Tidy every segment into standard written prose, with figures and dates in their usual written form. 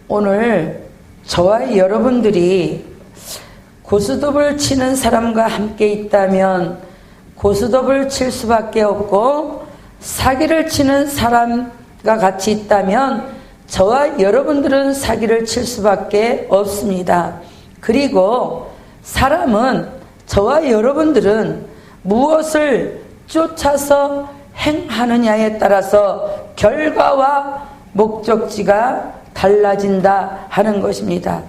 오늘 저와 여러분들이 고스톱을 치는 사람과 함께 있다면 고스톱을 칠 수밖에 없고, 사기를 치는 사람과 같이 있다면 저와 여러분들은 사기를 칠 수밖에 없습니다. 그리고 사람은, 저와 여러분들은 무엇을 쫓아서 행하느냐에 따라서 결과와 목적지가 달라진다 하는 것입니다.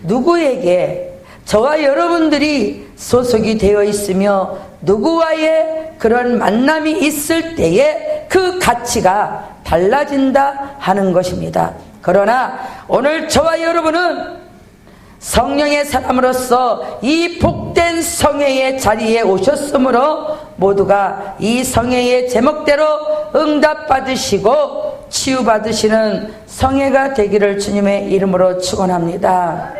누구에게 저와 여러분들이 소속이 되어 있으며 누구와의 그런 만남이 있을 때에 그 가치가 달라진다 하는 것입니다. 그러나 오늘 저와 여러분은 성령의 사람으로서 이 복된 성회의 자리에 오셨으므로 모두가 이 성회의 제목대로 응답받으시고 치유받으시는 성회가 되기를 주님의 이름으로 축원합니다.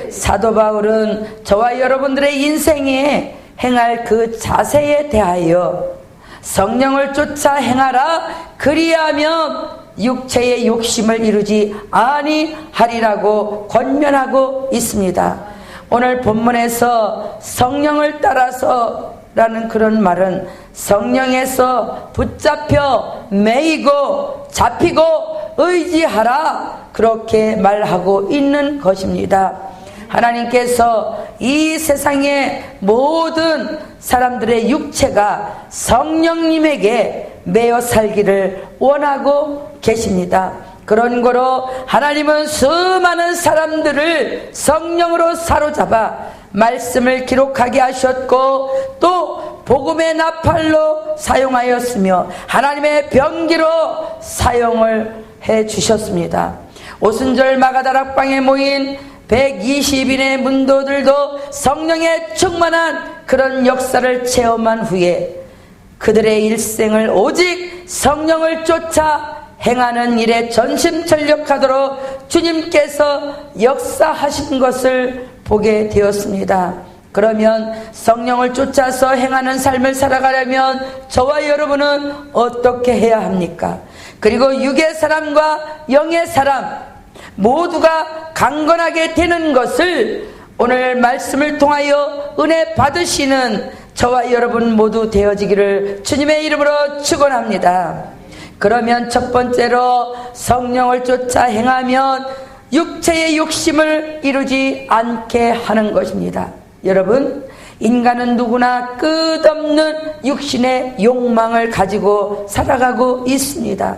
사도 바울은 저와 여러분들의 인생에 행할 그 자세에 대하여 성령을 쫓아 행하라, 그리하면 육체의 욕심을 이루지 아니하리라고 권면하고 있습니다. 오늘 본문에서 성령을 따라서 라는 그런 말은 성령에서 붙잡혀 매이고 잡히고 의지하라, 그렇게 말하고 있는 것입니다. 하나님께서 이 세상의 모든 사람들의 육체가 성령님에게 매여 살기를 원하고 계십니다. 그런 거로 하나님은 수많은 사람들을 성령으로 사로잡아 말씀을 기록하게 하셨고, 또 복음의 나팔로 사용하였으며 하나님의 병기로 사용을 해 주셨습니다. 오순절 마가다락방에 모인 120인의 문도들도 성령의 충만한 그런 역사를 체험한 후에 그들의 일생을 오직 성령을 쫓아 행하는 일에 전심전력하도록 주님께서 역사하신 것을 보게 되었습니다. 그러면 성령을 쫓아서 행하는 삶을 살아가려면 저와 여러분은 어떻게 해야 합니까? 그리고 육의 사람과 영의 사람 모두가 강건하게 되는 것을 오늘 말씀을 통하여 은혜 받으시는 저와 여러분 모두 되어지기를 주님의 이름으로 축원합니다. 그러면 첫 번째로 성령을 쫓아 행하면 육체의 욕심을 이루지 않게 하는 것입니다. 여러분, 인간은 누구나 끝없는 육신의 욕망을 가지고 살아가고 있습니다.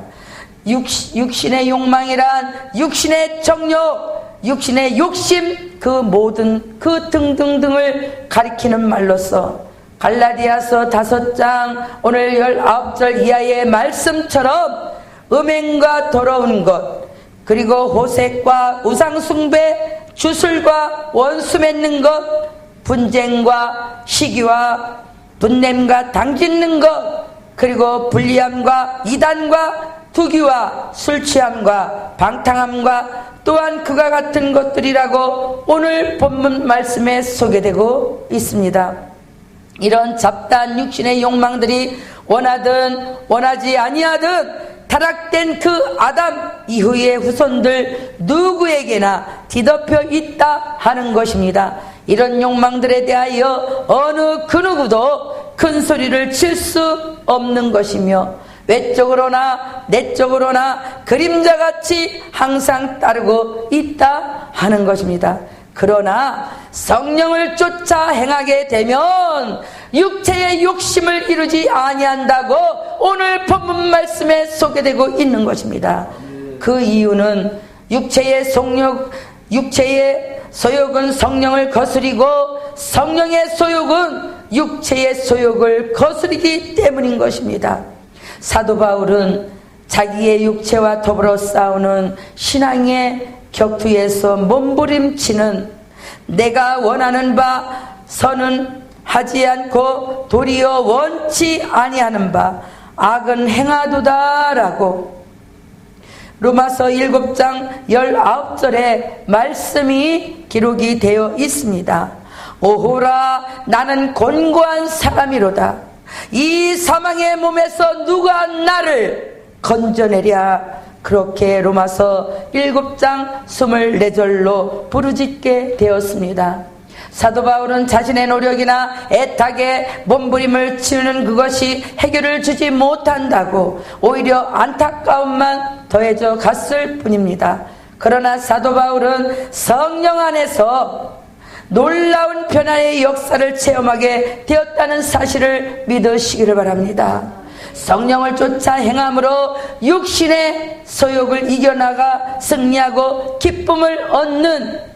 육신의 욕망이란 육신의 정욕, 육신의 욕심, 그 모든 그 등등등을 가리키는 말로서 갈라디아서 5장 오늘 19절 이하의 말씀처럼 음행과 더러운 것, 그리고 호색과 우상숭배, 주술과 원수 맺는 것, 분쟁과 시기와 분냄과 당짓는 것, 그리고 불리함과 이단과 투기와 술취함과 방탕함과 또한 그와 같은 것들이라고 오늘 본문 말씀에 소개되고 있습니다. 이런 잡다한 육신의 욕망들이 원하든 원하지 아니하든 타락된 그 아담 이후의 후손들 누구에게나 뒤덮여 있다 하는 것입니다. 이런 욕망들에 대하여 어느 그 누구도 큰 소리를 칠 수 없는 것이며 외적으로나 내적으로나 그림자같이 항상 따르고 있다 하는 것입니다. 그러나 성령을 쫓아 행하게 되면 육체의 욕심을 이루지 아니한다고 오늘 본문 말씀에 소개되고 있는 것입니다. 그 이유는 육체의 소욕은 성령을 거스리고 성령의 소욕은 육체의 소욕을 거스리기 때문인 것입니다. 사도 바울은 자기의 육체와 더불어 싸우는 신앙의 격투에서 몸부림치는 내가 원하는 바 선은 하지 않고 도리어 원치 아니하는 바 악은 행하도다라고 로마서 7장 19절에 말씀이 기록이 되어 있습니다. 오호라 나는 곤고한 사람이로다. 이 사망의 몸에서 누가 나를 건져내랴. 그렇게 로마서 7장 24절로 부르짖게 되었습니다. 사도 바울은 자신의 노력이나 애타게 몸부림을 치는 그것이 해결을 주지 못한다고 오히려 안타까움만 더해져 갔을 뿐입니다. 그러나 사도 바울은 성령 안에서 놀라운 변화의 역사를 체험하게 되었다는 사실을 믿으시기를 바랍니다. 성령을 쫓아 행함으로 육신의 소욕을 이겨나가 승리하고 기쁨을 얻는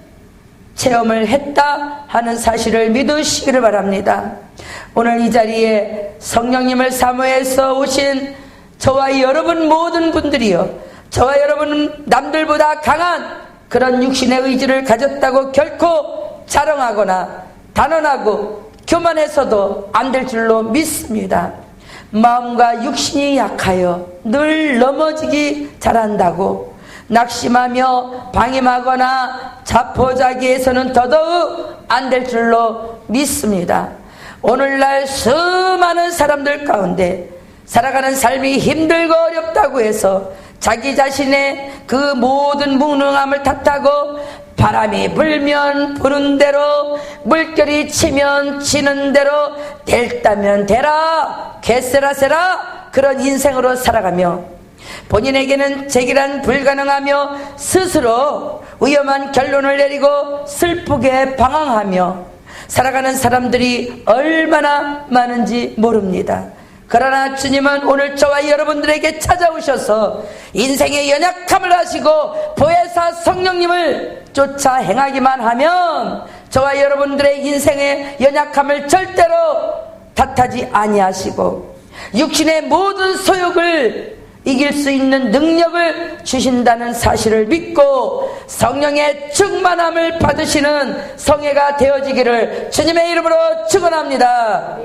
체험을 했다 하는 사실을 믿으시기를 바랍니다. 오늘 이 자리에 성령님을 사모해서 오신 저와 여러분 모든 분들이요, 저와 여러분은 남들보다 강한 그런 육신의 의지를 가졌다고 결코 자랑하거나 단언하고 교만해서도 안 될 줄로 믿습니다. 마음과 육신이 약하여 늘 넘어지기 잘한다고 낙심하며 방임하거나 자포자기해서는 더더욱 안 될 줄로 믿습니다. 오늘날 수많은 사람들 가운데 살아가는 삶이 힘들고 어렵다고 해서 자기 자신의 그 모든 무능함을 탓하고 바람이 불면 부는 대로 물결이 치면 치는 대로 될다면 되라 개세라세라 그런 인생으로 살아가며 본인에게는 재결한 불가능하며 스스로 위험한 결론을 내리고 슬프게 방황하며 살아가는 사람들이 얼마나 많은지 모릅니다. 그러나 주님은 오늘 저와 여러분들에게 찾아오셔서 인생의 연약함을 아시고 보혜사 성령님을 쫓아 행하기만 하면 저와 여러분들의 인생의 연약함을 절대로 탓하지 아니하시고 육신의 모든 소욕을 이길 수 있는 능력을 주신다는 사실을 믿고 성령의 충만함을 받으시는 성회가 되어지기를 주님의 이름으로 축원합니다.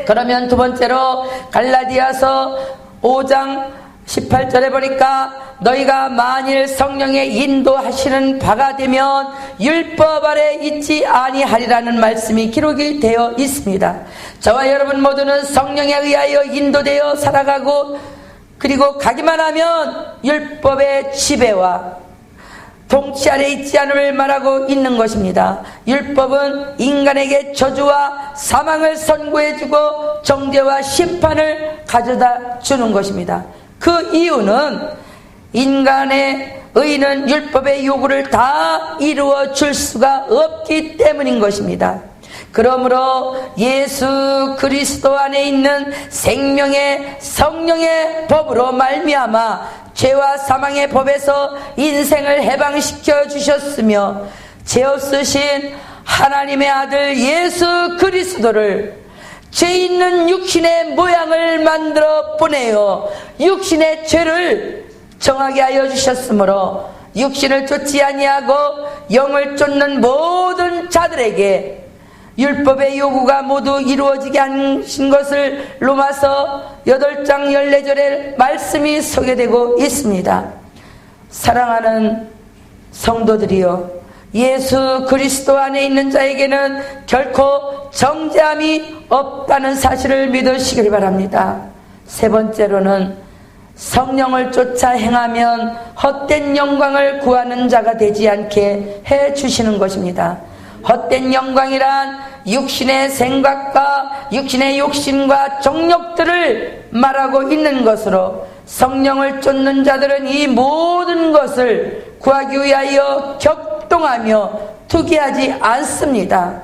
그러면 두 번째로 갈라디아서 5장 18절에 보니까 너희가 만일 성령의 인도하시는 바가 되면 율법 아래 있지 아니하리라는 말씀이 기록이 되어 있습니다. 저와 여러분 모두는 성령에 의하여 인도되어 살아가고 그리고 가기만 하면 율법의 지배와 통치 아래 있지 않음을 말하고 있는 것입니다. 율법은 인간에게 저주와 사망을 선고해주고 정죄와 심판을 가져다 주는 것입니다. 그 이유는 인간의 의는 율법의 요구를 다 이루어 줄 수가 없기 때문인 것입니다. 그러므로 예수 그리스도 안에 있는 생명의 성령의 법으로 말미암아 죄와 사망의 법에서 인생을 해방시켜 주셨으며 죄 없으신 하나님의 아들 예수 그리스도를 죄 있는 육신의 모양을 만들어 보내어 육신의 죄를 정하게 하여 주셨으므로 육신을 쫓지 아니하고 영을 쫓는 모든 자들에게 율법의 요구가 모두 이루어지게 하신 것을 로마서 8장 14절에 말씀이 소개되고 있습니다. 사랑하는 성도들이여, 예수 그리스도 안에 있는 자에게는 결코 정죄함이 없다는 사실을 믿으시길 바랍니다. 세 번째로는 성령을 쫓아 행하면 헛된 영광을 구하는 자가 되지 않게 해 주시는 것입니다. 헛된 영광이란 육신의 생각과 육신의 욕심과 정욕들을 말하고 있는 것으로 성령을 쫓는 자들은 이 모든 것을 구하기 위하여 격동하며 투기하지 않습니다.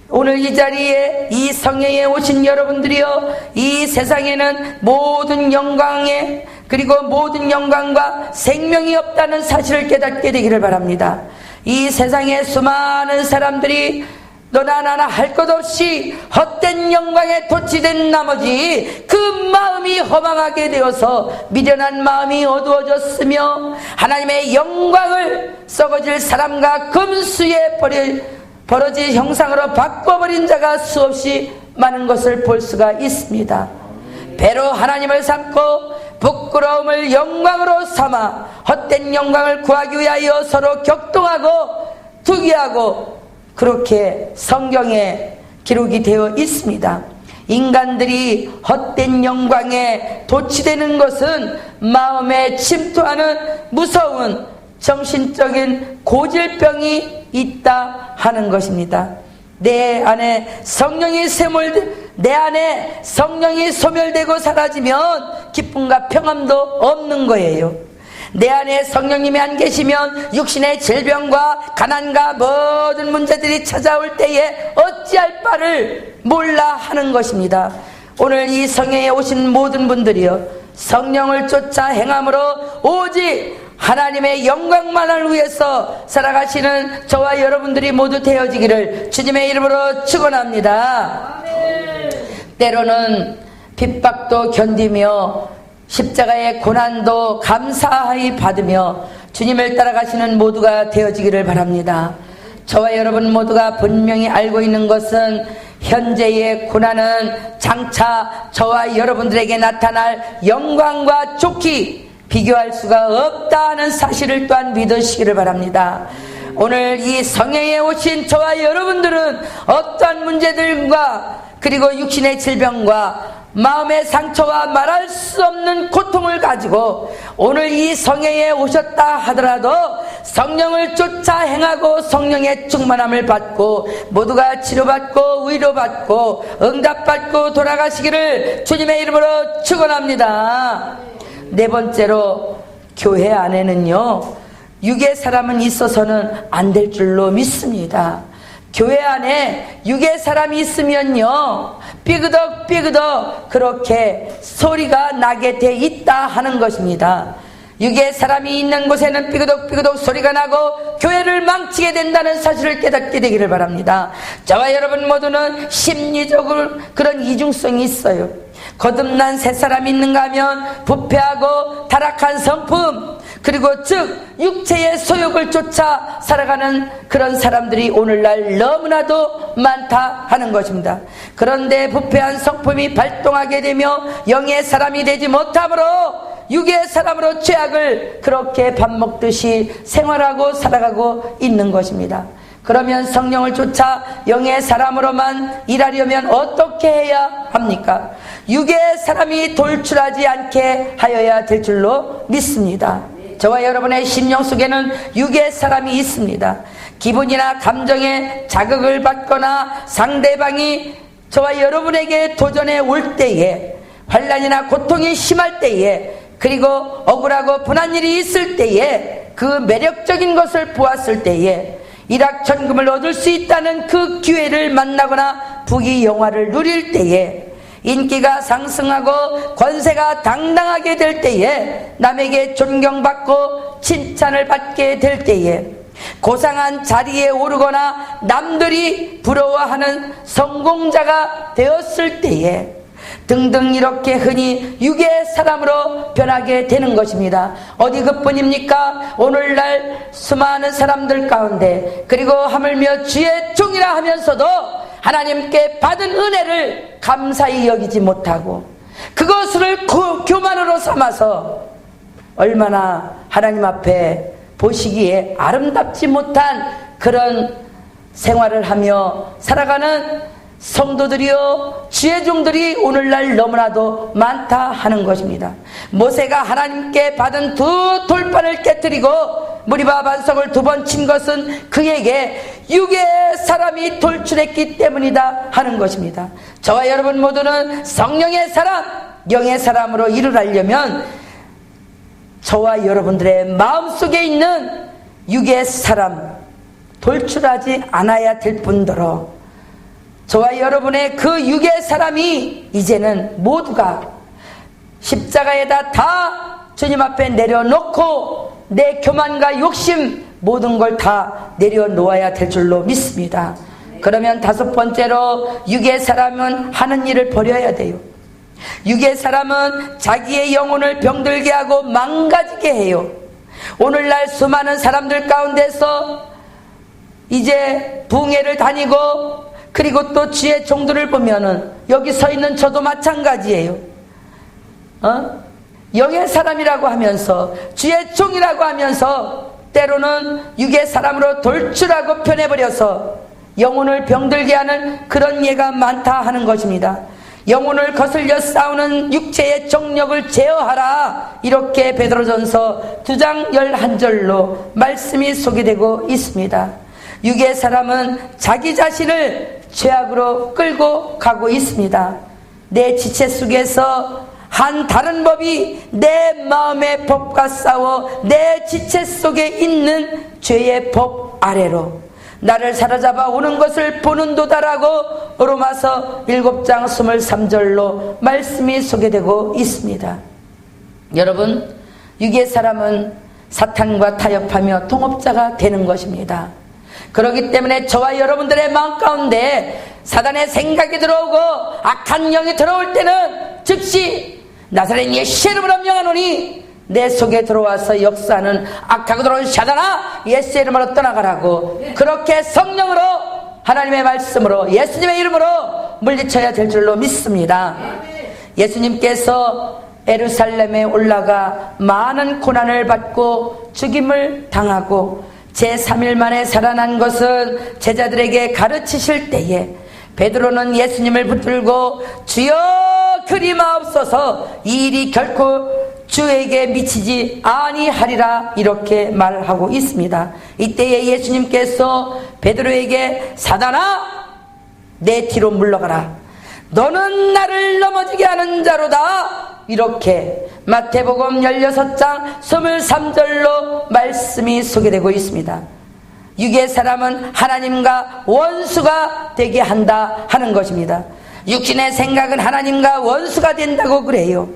오늘 이 자리에 이 성회에 오신 여러분들이여, 이 세상에는 모든 영광에 그리고 모든 영광과 생명이 없다는 사실을 깨닫게 되기를 바랍니다. 이 세상에 수많은 사람들이 너나 나나 할 것 없이 헛된 영광에 도취된 나머지 그 마음이 허망하게 되어서 미련한 마음이 어두워졌으며 하나님의 영광을 썩어질 사람과 금수에 벌어질 형상으로 바꿔버린 자가 수없이 많은 것을 볼 수가 있습니다. 배로 하나님을 삼고 부끄러움을 영광으로 삼아 헛된 영광을 구하기 위하여 서로 격동하고 투기하고, 그렇게 성경에 기록이 되어 있습니다. 인간들이 헛된 영광에 도취되는 것은 마음에 침투하는 무서운 정신적인 고질병이 있다 하는 것입니다. 내 안에 성령이 소멸되고 사라지면 기쁨과 평안도 없는 거예요. 내 안에 성령님이 안 계시면 육신의 질병과 가난과 모든 문제들이 찾아올 때에 어찌할 바를 몰라 하는 것입니다. 오늘 이 성령에 오신 모든 분들이요, 성령을 쫓아 행함으로 오직 하나님의 영광만을 위해서 살아가시는 저와 여러분들이 모두 되어지기를 주님의 이름으로 축원합니다. 때로는 핍박도 견디며 십자가의 고난도 감사히 받으며 주님을 따라가시는 모두가 되어지기를 바랍니다. 저와 여러분 모두가 분명히 알고 있는 것은 현재의 고난은 장차 저와 여러분들에게 나타날 영광과 좋기 비교할 수가 없다는 사실을 또한 믿으시기를 바랍니다. 오늘 이 성령에 오신 저와 여러분들은 어떠한 문제들과 그리고 육신의 질병과 마음의 상처와 말할 수 없는 고통을 가지고 오늘 이 성령에 오셨다 하더라도 성령을 쫓아 행하고 성령의 충만함을 받고 모두가 치료받고 위로받고 응답받고 돌아가시기를 주님의 이름으로 축원합니다. 네 번째로, 교회 안에는요, 육의 사람은 있어서는 안 될 줄로 믿습니다. 교회 안에 육의 사람이 있으면요, 삐그덕 그렇게 소리가 나게 돼 있다 하는 것입니다. 육의 사람이 있는 곳에는 삐그덕 소리가 나고 교회를 망치게 된다는 사실을 깨닫게 되기를 바랍니다. 저와 여러분 모두는 심리적으로 그런 이중성이 있어요. 거듭난 새 사람이 있는가 하면 부패하고 타락한 성품, 그리고 즉 육체의 소욕을 쫓아 살아가는 그런 사람들이 오늘날 너무나도 많다 하는 것입니다. 그런데 부패한 성품이 발동하게 되며 영의 사람이 되지 못함으로 육의 사람으로 죄악을 그렇게 밥 먹듯이 생활하고 살아가고 있는 것입니다. 그러면 성령을 쫓아 영의 사람으로만 일하려면 어떻게 해야 합니까? 육의 사람이 돌출하지 않게 하여야 될 줄로 믿습니다. 저와 여러분의 심령 속에는 육의 사람이 있습니다. 기분이나 감정에 자극을 받거나 상대방이 저와 여러분에게 도전해 올 때에, 환난이나 고통이 심할 때에, 그리고 억울하고 분한 일이 있을 때에, 그 매력적인 것을 보았을 때에 일확천금을 얻을 수 있다는 그 기회를 만나거나 부귀영화를 누릴 때에, 인기가 상승하고 권세가 당당하게 될 때에, 남에게 존경받고 칭찬을 받게 될 때에, 고상한 자리에 오르거나 남들이 부러워하는 성공자가 되었을 때에 등등, 이렇게 흔히 육의 사람으로 변하게 되는 것입니다. 어디 그뿐입니까? 오늘날 수많은 사람들 가운데, 그리고 하물며 주의 종이라 하면서도 하나님께 받은 은혜를 감사히 여기지 못하고 그것을 교만으로 삼아서 얼마나 하나님 앞에 보시기에 아름답지 못한 그런 생활을 하며 살아가는 성도들이요, 주의 종들이 오늘날 너무나도 많다 하는 것입니다. 모세가 하나님께 받은 두 돌판을 깨뜨리고 무리바 반석을 2번 친 것은 그에게 육의 사람이 돌출했기 때문이다 하는 것입니다. 저와 여러분 모두는 성령의 사람, 영의 사람으로 일어나려면 저와 여러분들의 마음속에 있는 육의 사람 돌출하지 않아야 될 뿐더러 저와 여러분의 그 육의 사람이 이제는 모두가 십자가에다 다 주님 앞에 내려놓고 내 교만과 욕심 모든 걸 다 내려놓아야 될 줄로 믿습니다. 그러면 5번째로 육의 사람은 하는 일을 버려야 돼요. 육의 사람은 자기의 영혼을 병들게 하고 망가지게 해요. 오늘날 수많은 사람들 가운데서 이제 부흥회를 다니고 그리고 또 주의 종들을 보면은 여기 서 있는 저도 마찬가지예요. 영의 사람이라고 하면서 주의 종이라고 하면서 때로는 육의 사람으로 돌출하고 변해버려서 영혼을 병들게 하는 그런 예가 많다 하는 것입니다. 영혼을 거슬려 싸우는 육체의 정력을 제어하라, 이렇게 베드로전서 9장 11절로 말씀이 소개되고 있습니다. 육의 사람은 자기 자신을 죄악으로 끌고 가고 있습니다. 내 지체 속에서 한 다른 법이 내 마음의 법과 싸워 내 지체 속에 있는 죄의 법 아래로 나를 사로잡아 오는 것을 보는도다라고 로마서 7장 23절로 말씀이 소개되고 있습니다. 여러분, 육의 사람은 사탄과 타협하며 동업자가 되는 것입니다. 그렇기 때문에 저와 여러분들의 마음 가운데 사단의 생각이 들어오고 악한 영이 들어올 때는 즉시 나사렛 예수의 이름으로 명하노니 내 속에 들어와서 역사하는 악하고 들어온 사단아, 예수의 이름으로 떠나가라고, 그렇게 성령으로 하나님의 말씀으로 예수님의 이름으로 물리쳐야 될 줄로 믿습니다. 예수님께서 예루살렘에 올라가 많은 고난을 받고 죽임을 당하고 제3일 만에 살아난 것은 제자들에게 가르치실 때에 베드로는 예수님을 붙들고 주여 그리 마옵소서, 이 일이 결코 주에게 미치지 아니하리라, 이렇게 말하고 있습니다. 이때에 예수님께서 베드로에게 사단아 내 뒤로 물러가라, 너는 나를 넘어지게 하는 자로다, 이렇게 마태복음 16장 23절로 말씀이 소개되고 있습니다. 육의 사람은 하나님과 원수가 되게 한다 하는 것입니다. 육신의 생각은 하나님과 원수가 된다고 그래요.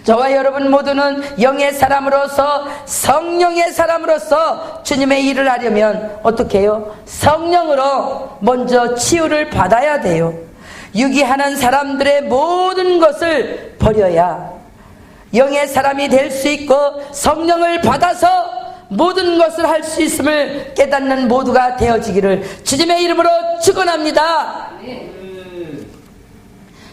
저와 여러분 모두는 영의 사람으로서, 성령의 사람으로서 주님의 일을 하려면 어떻게 해요? 성령으로 먼저 치유를 받아야 돼요. 육이 하는 사람들의 모든 것을 버려야 영의 사람이 될 수 있고, 성령을 받아서 모든 것을 할 수 있음을 깨닫는 모두가 되어지기를 주님의 이름으로 축원합니다.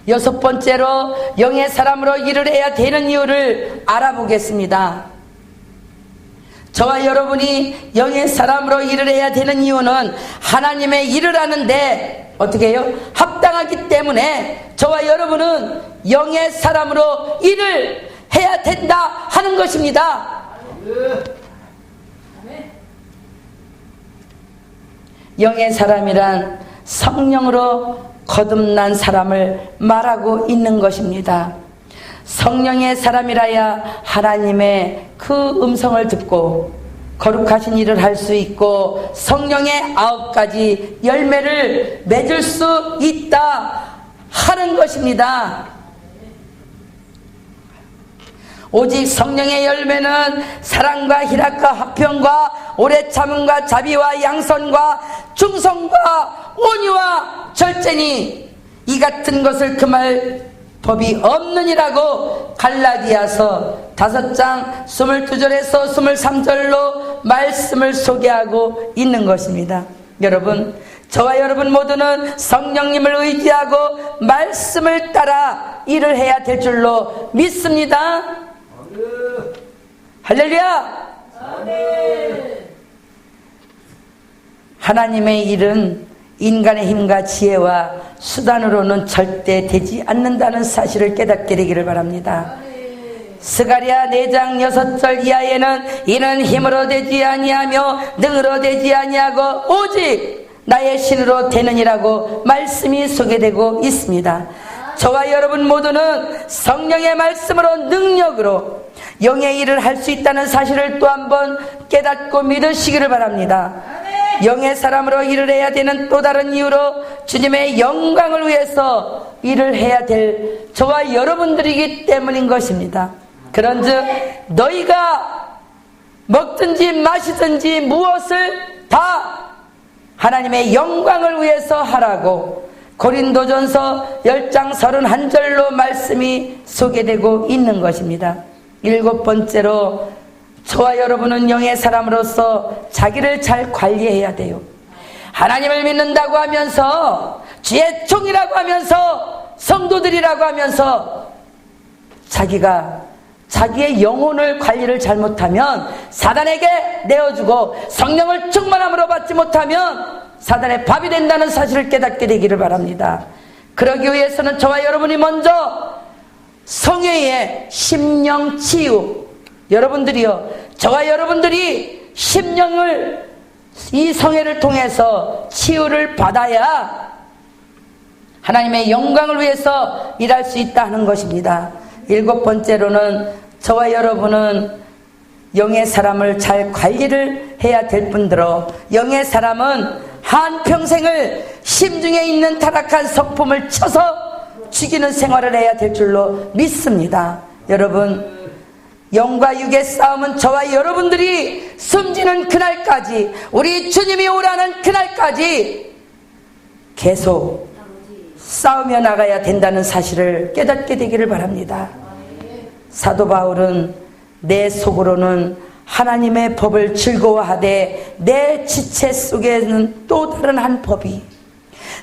여섯 번째로 영의 사람으로 일을 해야 되는 이유를 알아보겠습니다. 저와 여러분이 영의 사람으로 일을 해야 되는 이유는 하나님의 일을 하는데 어떻게 해요? 합당하기 때문에 저와 여러분은 영의 사람으로 일을 해야 된다 하는 것입니다. 영의 사람이란 성령으로 거듭난 사람을 말하고 있는 것입니다. 성령의 사람이라야 하나님의 그 음성을 듣고 거룩하신 일을 할 수 있고 성령의 9가지 열매를 맺을 수 있다 하는 것입니다. 오직 성령의 열매는 사랑과 희락과 화평과 오래 참음과 자비와 양선과 충성과 온유와 절제니 이 같은 것을 금할 법이 없느니라고 갈라디아서 5장 22절에서 23절로 말씀을 소개하고 있는 것입니다. 여러분, 저와 여러분 모두는 성령님을 의지하고 말씀을 따라 일을 해야 될 줄로 믿습니다. 할렐루야! 하나님의 일은 인간의 힘과 지혜와 수단으로는 절대 되지 않는다는 사실을 깨닫게 되기를 바랍니다. 스가랴 4장 6절 이하에는 이는 힘으로 되지 아니하며 능으로 되지 아니하고 오직 나의 신으로 되느니라고 말씀이 소개되고 있습니다. 저와 여러분 모두는 성령의 말씀으로 능력으로 영의 일을 할 수 있다는 사실을 또 한번 깨닫고 믿으시기를 바랍니다. 영의 사람으로 일을 해야 되는 또 다른 이유로 주님의 영광을 위해서 일을 해야 될 저와 여러분들이기 때문인 것입니다. 그런즉 너희가 먹든지 마시든지 무엇을 다 하나님의 영광을 위해서 하라고 고린도전서 10장 31절로 말씀이 소개되고 있는 것입니다. 7번째로 저와 여러분은 영의 사람으로서 자기를 잘 관리해야 돼요. 하나님을 믿는다고 하면서 주의 종이라고 하면서 성도들이라고 하면서 자기가 자기의 영혼을 관리를 잘못하면 사단에게 내어주고 성령을 충만함으로 받지 못하면 사단의 밥이 된다는 사실을 깨닫게 되기를 바랍니다. 그러기 위해서는 저와 여러분이 먼저 성회의 심령 치유, 여러분들이요, 저와 여러분들이 심령을 이 성회를 통해서 치유를 받아야 하나님의 영광을 위해서 일할 수 있다 하는 것입니다. 7번째로는 저와 여러분은 영의 사람을 잘 관리를 해야 될 뿐더러 영의 사람은 한평생을 심중에 있는 타락한 성품을 쳐서 죽이는 생활을 해야 될 줄로 믿습니다. 여러분, 영과 육의 싸움은 저와 여러분들이 숨지는 그날까지, 우리 주님이 오라는 그날까지 계속 싸우며 나가야 된다는 사실을 깨닫게 되기를 바랍니다. 사도 바울은 내 속으로는 하나님의 법을 즐거워하되 내 지체 속에는 또 다른 한 법이,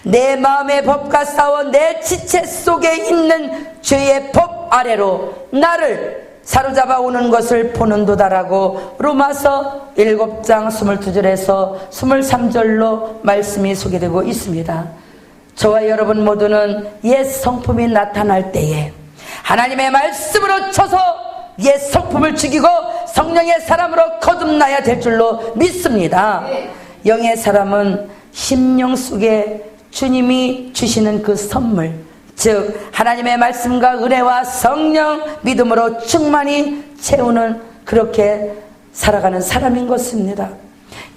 내 마음의 법과 싸워 내 지체 속에 있는 죄의 법 아래로 나를 사로잡아 오는 것을 보는도다라고 로마서 7장 22절에서 23절로 말씀이 소개되고 있습니다. 저와 여러분 모두는 옛 성품이 나타날 때에 하나님의 말씀으로 쳐서 옛 성품을 죽이고 성령의 사람으로 거듭나야 될 줄로 믿습니다. 영의 사람은 심령 속에 주님이 주시는 그 선물, 즉 하나님의 말씀과 은혜와 성령 믿음으로 충만히 채우는, 그렇게 살아가는 사람인 것입니다.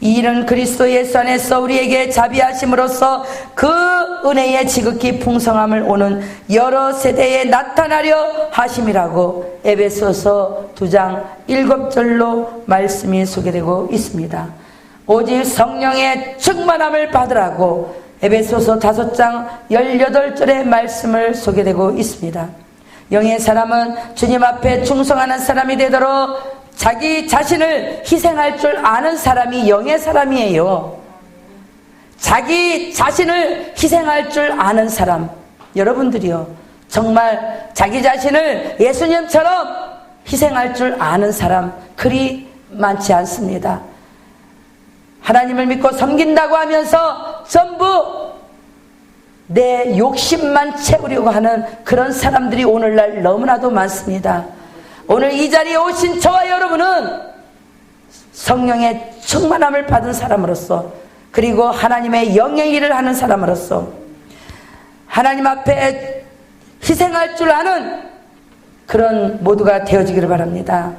이 일은 그리스도 예수 안에서 우리에게 자비하심으로써 그 은혜의 지극히 풍성함을 오는 여러 세대에 나타나려 하심이라고 에베소서 2장 7절로 말씀이 소개되고 있습니다. 오직 성령의 충만함을 받으라고 에베소서 5장 18절의 말씀을 소개되고 있습니다. 영의 사람은 주님 앞에 충성하는 사람이 되도록 자기 자신을 희생할 줄 아는 사람이 영의 사람이에요. 자기 자신을 희생할 줄 아는 사람, 여러분들이요, 정말 자기 자신을 예수님처럼 희생할 줄 아는 사람 그리 많지 않습니다. 하나님을 믿고 섬긴다고 하면서 전부 내 욕심만 채우려고 하는 그런 사람들이 오늘날 너무나도 많습니다. 오늘 이 자리에 오신 저와 여러분은 성령의 충만함을 받은 사람으로서, 그리고 하나님의 영의 일을 하는 사람으로서 하나님 앞에 희생할 줄 아는 그런 모두가 되어지기를 바랍니다.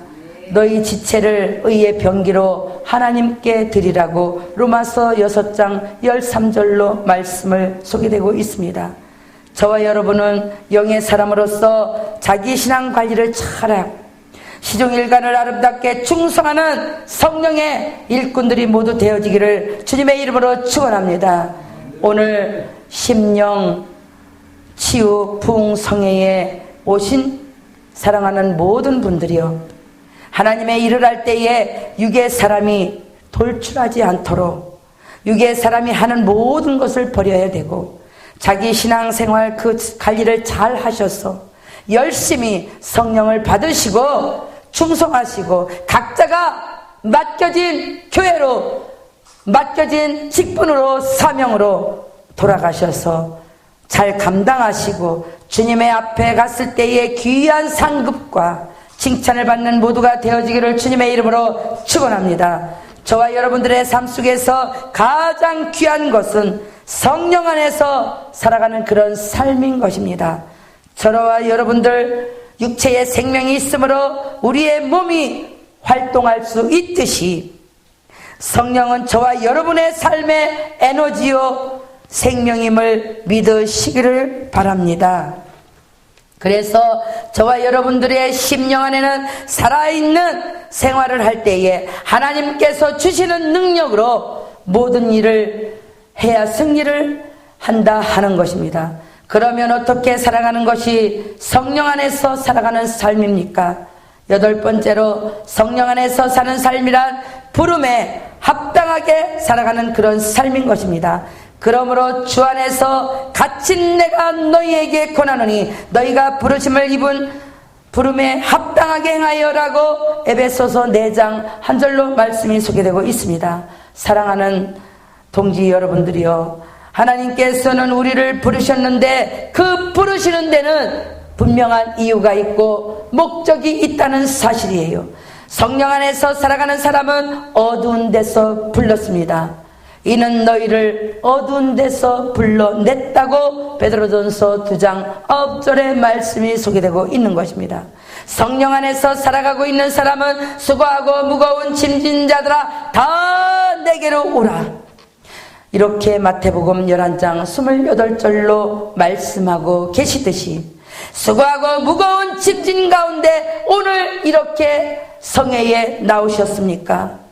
너희 지체를 의의 병기로 하나님께 드리라고 로마서 6장 13절로 말씀을 소개되고 있습니다. 저와 여러분은 영의 사람으로서 자기 신앙 관리를 잘하고 시종일관을 아름답게 충성하는 성령의 일꾼들이 모두 되어지기를 주님의 이름으로 축원합니다. 오늘 심령 치유 부흥성회에 오신 사랑하는 모든 분들이요, 하나님의 일을 할 때에 육의 사람이 돌출하지 않도록 육의 사람이 하는 모든 것을 버려야 되고, 자기 신앙생활 그 관리를 잘 하셔서 열심히 성령을 받으시고 충성하시고 각자가 맡겨진 교회로, 맡겨진 직분으로, 사명으로 돌아가셔서 잘 감당하시고 주님의 앞에 갔을 때의 귀한 상급과 칭찬을 받는 모두가 되어지기를 주님의 이름으로 축원합니다. 저와 여러분들의 삶 속에서 가장 귀한 것은 성령 안에서 살아가는 그런 삶인 것입니다. 저와 여러분들 육체의 생명이 있으므로 우리의 몸이 활동할 수 있듯이 성령은 저와 여러분의 삶의 에너지요 생명임을 믿으시기를 바랍니다. 그래서 저와 여러분들의 심령 안에는 살아있는 생활을 할 때에 하나님께서 주시는 능력으로 모든 일을 해야 승리를 한다 하는 것입니다. 그러면 어떻게 살아가는 것이 성령 안에서 살아가는 삶입니까? 8번째로 성령 안에서 사는 삶이란 부름에 합당하게 살아가는 그런 삶인 것입니다. 그러므로 주 안에서 갇힌 내가 너희에게 권하노니 너희가 부르심을 입은 부름에 합당하게 행하여라고 에베소서 4장 한 절로 말씀이 소개되고 있습니다. 사랑하는 동지 여러분들이요, 하나님께서는 우리를 부르셨는데 그 부르시는 데는 분명한 이유가 있고 목적이 있다는 사실이에요. 성령 안에서 살아가는 사람은 어두운 데서 불렀습니다. 이는 너희를 어두운 데서 불러냈다고 베드로전서 2장 9절의 말씀이 소개되고 있는 것입니다. 성령 안에서 살아가고 있는 사람은 수고하고 무거운 짐진 자들아 다 내게로 오라, 이렇게 마태복음 11장 28절로 말씀하고 계시듯이 수고하고 무거운 짐진 가운데 오늘 이렇게 성회에 나오셨습니까?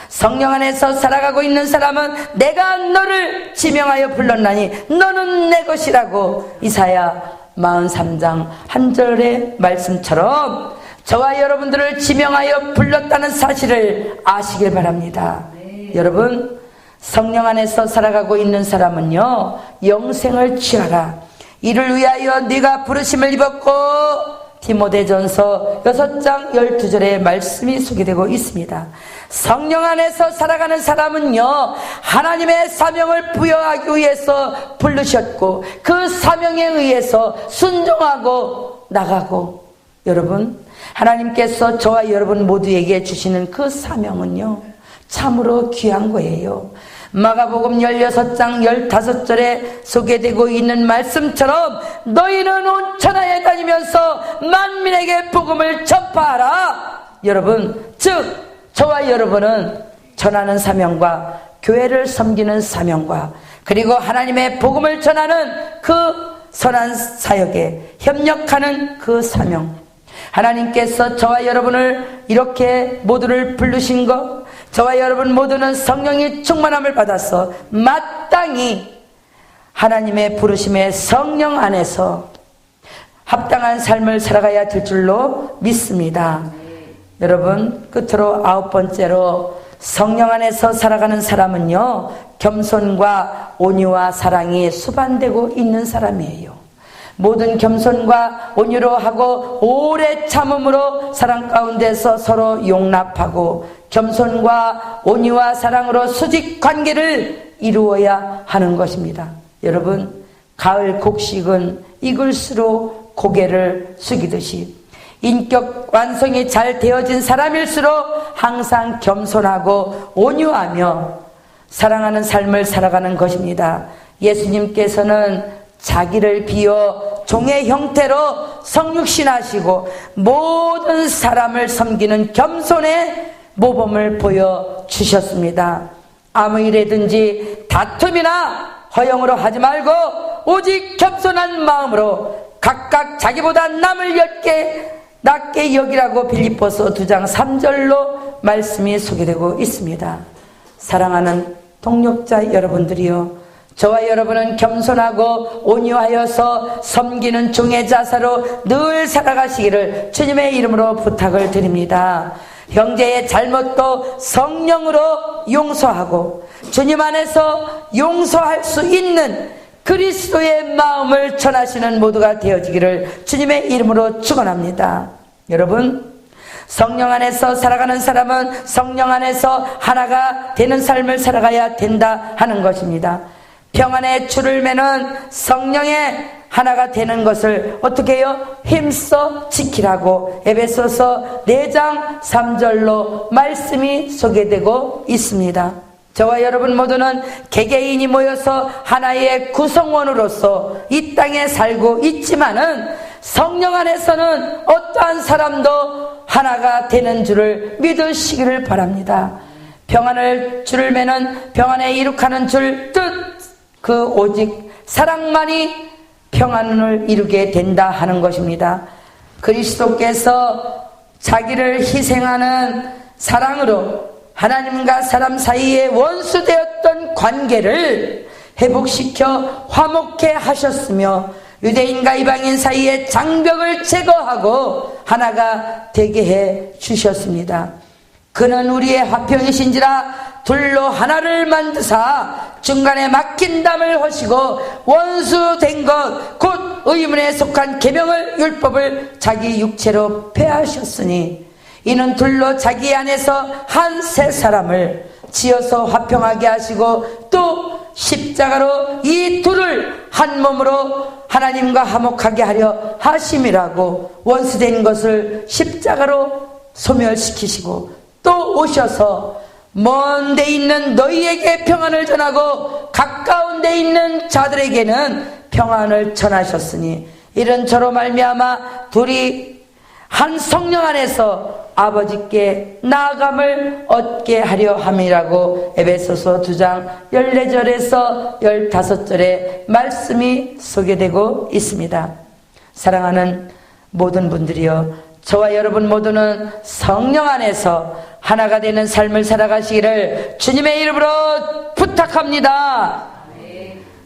성령 안에서 살아가고 있는 사람은 내가 너를 지명하여 불렀나니 너는 내 것이라고 이사야 43장 한 절의 말씀처럼 저와 여러분들을 지명하여 불렀다는 사실을 아시길 바랍니다. 여러분, 성령 안에서 살아가고 있는 사람은요, 영생을 취하라, 이를 위하여 네가 부르심을 입었고, 디모데전서 6장 12절의 말씀이 소개되고 있습니다. 성령 안에서 살아가는 사람은요, 하나님의 사명을 부여하기 위해서 부르셨고 그 사명에 의해서 순종하고 나가고, 여러분, 하나님께서 저와 여러분 모두에게 주시는 그 사명은요 참으로 귀한 거예요. 마가복음 16장 15절에 소개되고 있는 말씀처럼 너희는 온 천하에 다니면서 만민에게 복음을 전파하라. 여러분, 즉 저와 여러분은 전하는 사명과 교회를 섬기는 사명과 그리고 하나님의 복음을 전하는 그 선한 사역에 협력하는 그 사명, 하나님께서 저와 여러분을 이렇게 모두를 부르신 것, 저와 여러분 모두는 성령이 충만함을 받아서 마땅히 하나님의 부르심의 성령 안에서 합당한 삶을 살아가야 될 줄로 믿습니다. 여러분, 끝으로 9번째로 성령 안에서 살아가는 사람은요, 겸손과 온유와 사랑이 수반되고 있는 사람이에요. 모든 겸손과 온유로 하고 오래 참음으로 사랑 가운데서 서로 용납하고 겸손과 온유와 사랑으로 수직 관계를 이루어야 하는 것입니다. 여러분, 가을 곡식은 익을수록 고개를 숙이듯이 인격 완성이 잘 되어진 사람일수록 항상 겸손하고 온유하며 사랑하는 삶을 살아가는 것입니다. 예수님께서는 자기를 비워 종의 형태로 성육신하시고 모든 사람을 섬기는 겸손의 모범을 보여주셨습니다. 아무 일이든지 다툼이나 허영으로 하지 말고 오직 겸손한 마음으로 각각 자기보다 남을 낮게 여기라고 빌립보서 2장 3절로 말씀이 소개되고 있습니다. 사랑하는 동역자 여러분들이요, 저와 여러분은 겸손하고 온유하여서 섬기는 종의 자세로 늘 살아가시기를 주님의 이름으로 부탁을 드립니다. 형제의 잘못도 성령으로 용서하고 주님 안에서 용서할 수 있는 그리스도의 마음을 전하시는 모두가 되어지기를 주님의 이름으로 축원합니다. 여러분, 성령 안에서 살아가는 사람은 성령 안에서 하나가 되는 삶을 살아가야 된다 하는 것입니다. 평안의 줄을 매는 성령의 하나가 되는 것을 어떻게 해요? 힘써 지키라고 에베소서 4장 3절로 말씀이 소개되고 있습니다. 저와 여러분 모두는 개개인이 모여서 하나의 구성원으로서 이 땅에 살고 있지만은 성령 안에서는 어떠한 사람도 하나가 되는 줄을 믿으시기를 바랍니다. 평안을 줄을 매는 평안에 이룩하는 줄 뜻, 그 오직 사랑만이 평안을 이루게 된다 하는 것입니다. 그리스도께서 자기를 희생하는 사랑으로 하나님과 사람 사이에 원수되었던 관계를 회복시켜 화목케 하셨으며 유대인과 이방인 사이의 장벽을 제거하고 하나가 되게 해 주셨습니다. 그는 우리의 화평이신지라 둘로 하나를 만드사 중간에 막힌 담을 허시고 원수된 것 곧 의문에 속한 계명을 율법을 자기 육체로 폐하셨으니 이는 둘로 자기 안에서 한 세 사람을 지어서 화평하게 하시고 또 십자가로 이 둘을 한 몸으로 하나님과 화목하게 하려 하심이라고 원수된 것을 십자가로 소멸시키시고 또 오셔서 먼 데 있는 너희에게 평안을 전하고 가까운 데 있는 자들에게는 평안을 전하셨으니 이런 저로 말미암아 둘이 한 성령 안에서 아버지께 나아감을 얻게 하려 함이라고 에베소서 2장 14절에서 15절에 말씀이 소개되고 있습니다. 사랑하는 모든 분들이여, 저와 여러분 모두는 성령 안에서 하나가 되는 삶을 살아가시기를 주님의 이름으로 부탁합니다.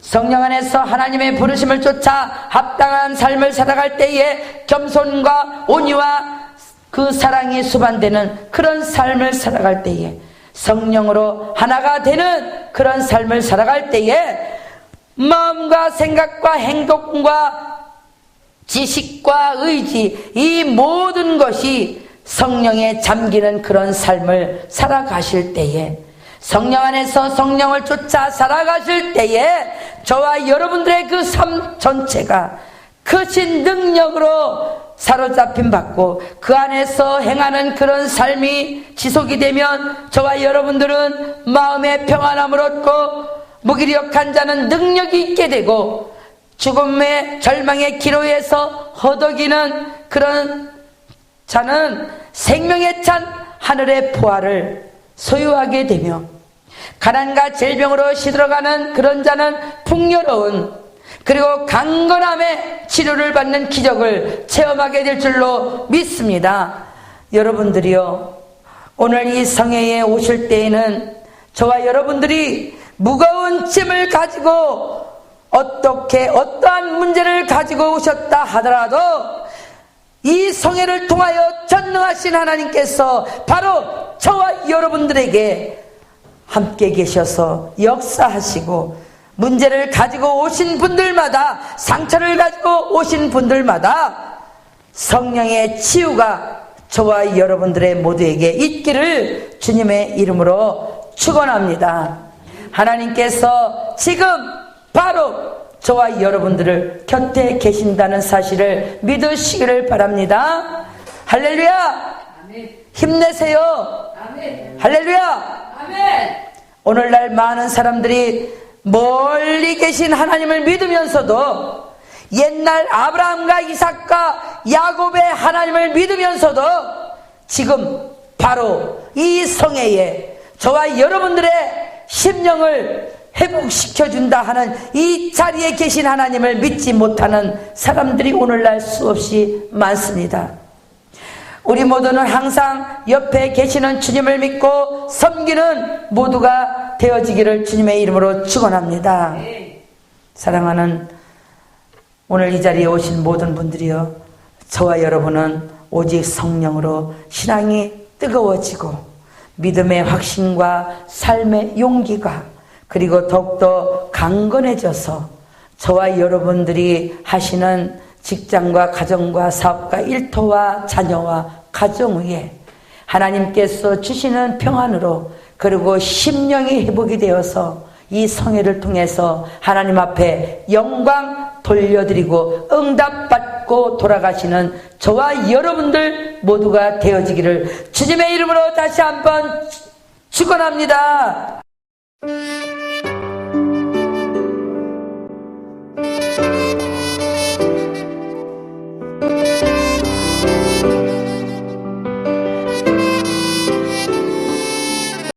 성령 안에서 하나님의 부르심을 쫓아 합당한 삶을 살아갈 때에 겸손과 온유와 그 사랑이 수반되는 그런 삶을 살아갈 때에, 성령으로 하나가 되는 그런 삶을 살아갈 때에 마음과 생각과 행동과 지식과 의지, 이 모든 것이 성령에 잠기는 그런 삶을 살아가실 때에, 성령 안에서 성령을 쫓아 살아가실 때에 저와 여러분들의 그 삶 전체가 크신 능력으로 사로잡힘 받고 그 안에서 행하는 그런 삶이 지속이 되면 저와 여러분들은 마음의 평안함을 얻고 무기력한 자는 능력이 있게 되고 죽음의 절망의 기로에서 허덕이는 그런 자는 생명에 찬 하늘의 보화를 소유하게 되며 가난과 질병으로 시들어가는 그런 자는 풍요로운 그리고 강건함의 치료를 받는 기적을 체험하게 될 줄로 믿습니다. 여러분들이요, 오늘 이 성회에 오실 때에는 저와 여러분들이 무거운 짐을 가지고 어떠한 문제를 가지고 오셨다 하더라도 이 성회를 통하여 전능하신 하나님께서 바로 저와 여러분들에게 함께 계셔서 역사하시고 문제를 가지고 오신 분들마다, 상처를 가지고 오신 분들마다 성령의 치유가 저와 여러분들의 모두에게 있기를 주님의 이름으로 축원합니다. 하나님께서 지금 바로 저와 여러분들을 곁에 계신다는 사실을 믿으시기를 바랍니다. 할렐루야! 아멘. 힘내세요. 아멘. 할렐루야! 아멘. 오늘날 많은 사람들이 멀리 계신 하나님을 믿으면서도, 옛날 아브라함과 이삭과 야곱의 하나님을 믿으면서도 지금 바로 이 성회에 저와 여러분들의 심령을 회복시켜준다 하는 이 자리에 계신 하나님을 믿지 못하는 사람들이 오늘날 수없이 많습니다. 우리 모두는 항상 옆에 계시는 주님을 믿고 섬기는 모두가 되어지기를 주님의 이름으로 축원합니다. 사랑하는 오늘 이 자리에 오신 모든 분들이요, 저와 여러분은 오직 성령으로 신앙이 뜨거워지고 믿음의 확신과 삶의 용기가 그리고 더욱더 강건해져서 저와 여러분들이 하시는 직장과 가정과 사업과 일터와 자녀와 가정 위에 하나님께서 주시는 평안으로 그리고 심령이 회복이 되어서 이 성회를 통해서 하나님 앞에 영광 돌려드리고 응답받고 돌아가시는 저와 여러분들 모두가 되어지기를 주님의 이름으로 다시 한번 축원합니다.